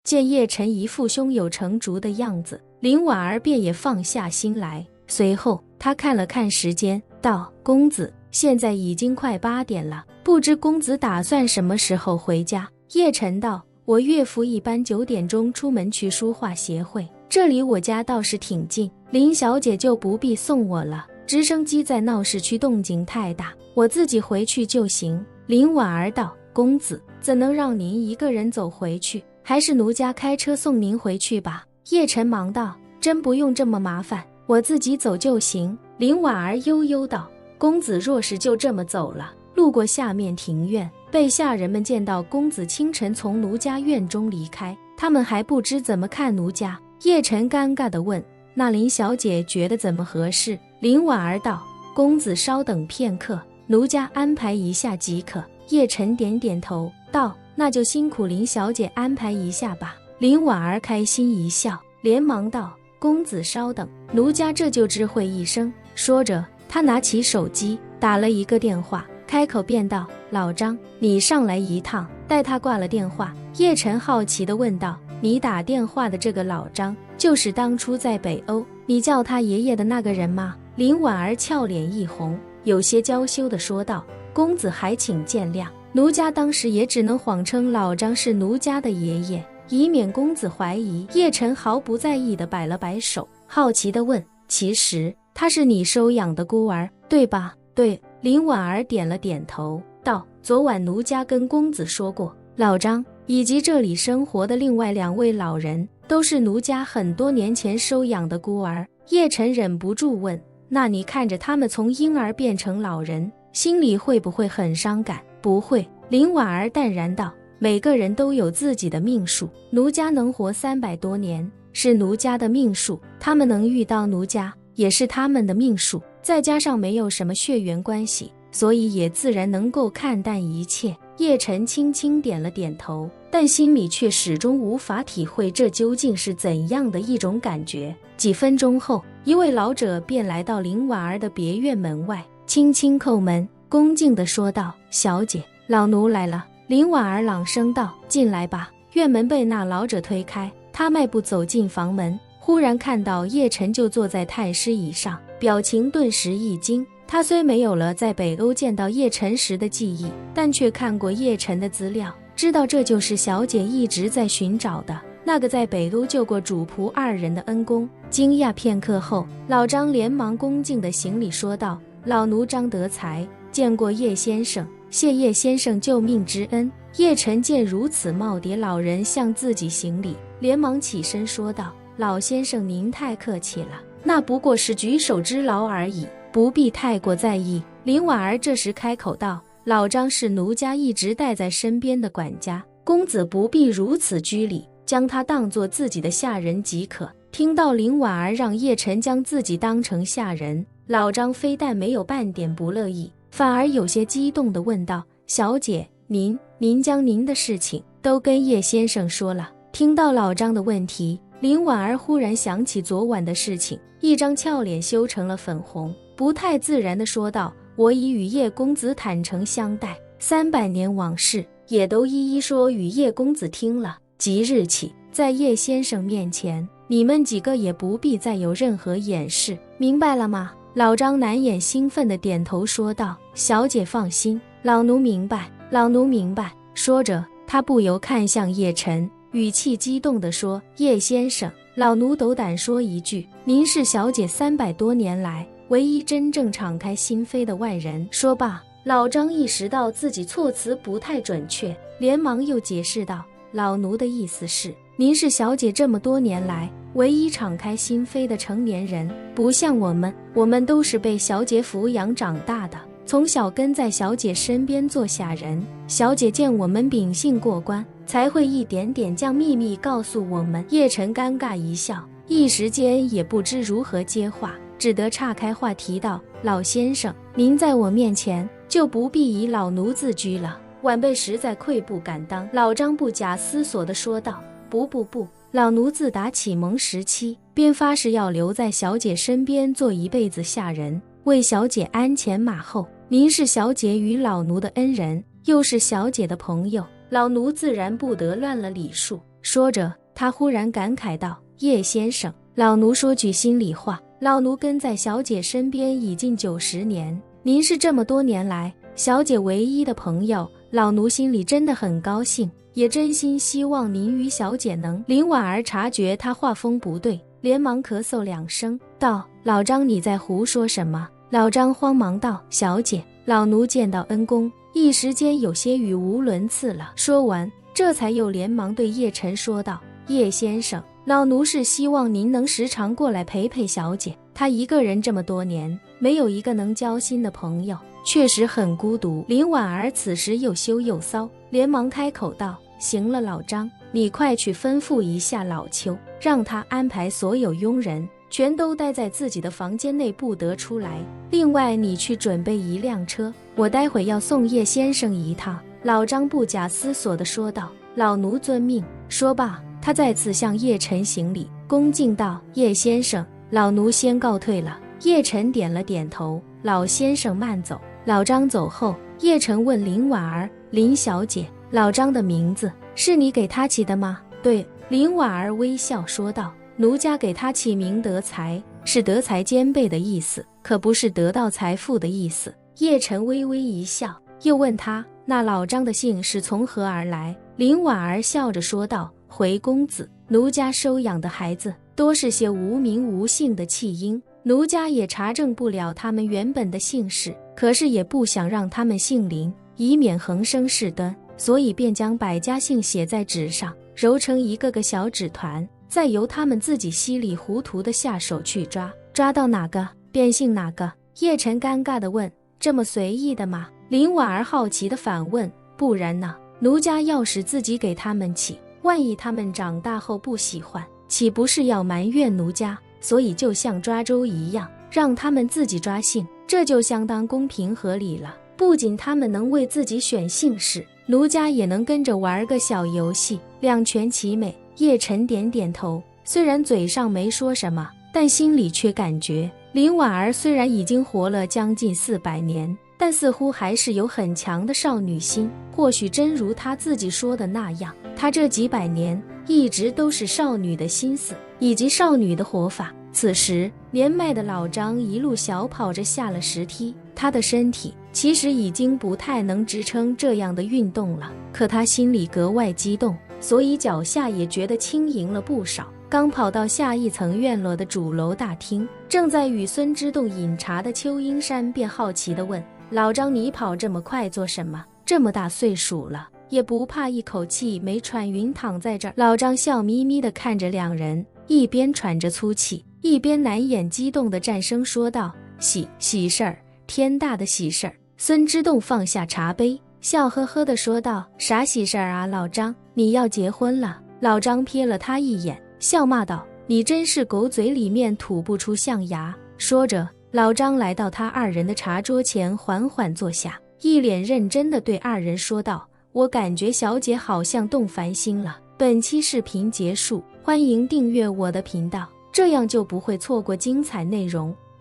见叶晨一副胸有成竹的样子，林婉儿便也放下心来。随后他看了看时间，道：公子，现在已经快8点了，不知公子打算什么时候回家？叶晨道：我岳父一般9点钟出门去书画协会，这离我家倒是挺近，林小姐就不必送我了。直升机在闹市区动静太大，我自己回去就行。林婉儿道：公子，怎能让您一个人走回去？还是奴家开车送您回去吧。叶晨忙道：真不用这么麻烦，我自己走就行。林婉儿悠悠道：公子若是就这么走了，路过下面庭院，被下人们见到公子清晨从奴家院中离开，他们还不知怎么看奴家。叶晨尴尬地问：那林小姐觉得怎么合适？林婉儿道：公子稍等片刻，奴家安排一下即可。叶晨点点头道：那就辛苦林小姐安排一下吧。林婉儿开心一笑，连忙道：公子稍等，奴家这就知会一声。说着他拿起手机打了一个电话，开口便道：老张，你上来一趟。待他挂了电话，叶晨好奇地问道：你打电话的这个老张，就是当初在北欧你叫他爷爷的那个人吗？林婉儿俏脸一红，有些娇羞地说道：公子还请见谅，奴家当时也只能谎称老张是奴家的爷爷，以免公子怀疑。叶晨毫不在意地摆了摆手，好奇地问：其实他是你收养的孤儿，对吧？对。林婉儿点了点头道：昨晚奴家跟公子说过，老张以及这里生活的另外2位老人都是奴家很多年前收养的孤儿。叶晨忍不住问：那你看着他们从婴儿变成老人，心里会不会很伤感？不会。林婉儿淡然道：每个人都有自己的命数，奴家能活300多年是奴家的命数，他们能遇到奴家也是他们的命数，再加上没有什么血缘关系，所以也自然能够看淡一切。叶晨轻轻点了点头，但心里却始终无法体会这究竟是怎样的一种感觉。几分钟后，一位老者便来到林婉儿的别院门外，轻轻叩门，恭敬地说道：小姐，老奴来了。林婉儿朗声道：进来吧。院门被那老者推开，他迈步走进房门，忽然看到叶晨就坐在太师椅上，表情顿时一惊。他虽没有了在北欧见到叶晨时的记忆，但却看过叶晨的资料，知道这就是小姐一直在寻找的那个在北欧救过主仆2人的恩公。惊讶片刻后，老张连忙恭敬地行礼说道：老奴张德才见过叶先生，谢叶先生救命之恩。叶晨见如此耄耋老人向自己行礼，连忙起身说道：老先生您太客气了，那不过是举手之劳而已，不必太过在意。林婉儿这时开口道：老张是奴家一直带在身边的管家，公子不必如此拘礼，将他当作自己的下人即可。听到林婉儿让叶晨将自己当成下人，老张非但没有半点不乐意，反而有些激动地问道：小姐，您将您的事情都跟叶先生说了？听到老张的问题，林婉儿忽然想起昨晚的事情，一张俏脸羞成了粉红，不太自然地说道：我已与叶公子坦诚相待，300年往事也都一一说与叶公子听了。即日起，在叶先生面前，你们几个也不必再有任何掩饰，明白了吗？老张难掩兴奋地点头说道：小姐放心，老奴明白，老奴明白。说着，他不由看向叶晨，语气激动地说：叶先生，老奴斗胆说一句，您是小姐300多年来唯一真正敞开心扉的外人。说罢，老张意识到自己措辞不太准确，连忙又解释道：老奴的意思是，您是小姐这么多年来唯一敞开心扉的成年人，不像我们都是被小姐抚养长大的，从小跟在小姐身边做下人，小姐见我们秉性过关，才会一点点将秘密告诉我们。叶晨尴尬一笑，一时间也不知如何接话，只得岔开话题道：老先生，您在我面前就不必以老奴自居了，晚辈实在愧不敢当。老张不假思索地说道：不，老奴自打启蒙时期便发誓要留在小姐身边做一辈子下人，为小姐鞍前马后。您是小姐与老奴的恩人，又是小姐的朋友，老奴自然不得乱了礼数。说着，他忽然感慨道：“叶先生，老奴说句心里话，老奴跟在小姐身边已经90年，您是这么多年来小姐唯一的朋友，老奴心里真的很高兴，也真心希望您与小姐能……”林婉儿察觉他话锋不对，连忙咳嗽2声，道：“老张，你在胡说什么？”老张慌忙道：“小姐，老奴见到恩公，一时间有些语无伦次了。”说完，这才又连忙对叶晨说道：“叶先生，老奴是希望您能时常过来陪陪小姐，她一个人这么多年，没有一个能交心的朋友，确实很孤独。”林婉儿此时又羞又臊，连忙开口道：“行了，老张，你快去吩咐一下老邱，让他安排所有佣人全都待在自己的房间内，不得出来。另外，你去准备1辆车，我待会要送叶先生一趟。”老张不假思索地说道：“老奴遵命。”说罢，他再次向叶晨行礼，恭敬道：“叶先生，老奴先告退了。”叶晨点了点头：“老先生慢走。”老张走后，叶晨问林婉儿：“林小姐，老张的名字是你给他起的吗？”“对。”林婉儿微笑说道：“奴家给他起名德才，是德才兼备的意思，可不是得到财富的意思。”叶晨微微一笑，又问他：“那老张的姓是从何而来？”林婉儿笑着说道：“回公子，奴家收养的孩子多是些无名无姓的弃婴，奴家也查证不了他们原本的姓氏，可是也不想让他们姓林，以免横生事端，所以便将百家姓写在纸上，揉成一个个小纸团，再由他们自己稀里糊涂的下手去抓，抓到哪个便姓哪个。”叶晨尴尬地问：“这么随意的吗？”林婉儿好奇地反问：“不然呢？奴家要是自己给他们起，万一他们长大后不喜欢，岂不是要埋怨奴家？所以就像抓周一样，让他们自己抓姓，这就相当公平合理了。不仅他们能为自己选姓氏，奴家也能跟着玩个小游戏，两全其美。”叶晨点点头，虽然嘴上没说什么，但心里却感觉林婉儿虽然已经活了将近400年，但似乎还是有很强的少女心。或许真如她自己说的那样，她这几百年一直都是少女的心思以及少女的活法。此时年迈的老张一路小跑着下了石梯，他的身体其实已经不太能支撑这样的运动了，可他心里格外激动，所以脚下也觉得轻盈了不少。刚跑到下一层院落的主楼大厅，正在与孙之洞饮茶的邱英山便好奇地问：“老张，你跑这么快做什么？这么大岁数了，也不怕一口气没喘匀躺在这儿？”老张笑眯眯地看着两人，一边喘着粗气，一边难掩激动的战声说道：“喜事儿，天大的喜事儿！”孙之洞放下茶杯，笑呵呵地说道：“啥喜事儿啊，老张，你要结婚了？”老张瞥了他一眼，笑骂道：“你真是狗嘴里面吐不出象牙。”说着，老张来到他二人的茶桌前，缓缓坐下，一脸认真地对二人说道：“我感觉小姐好像动凡心了。本期视频结束，欢迎订阅我的频道，这样就不会错过精彩内容。”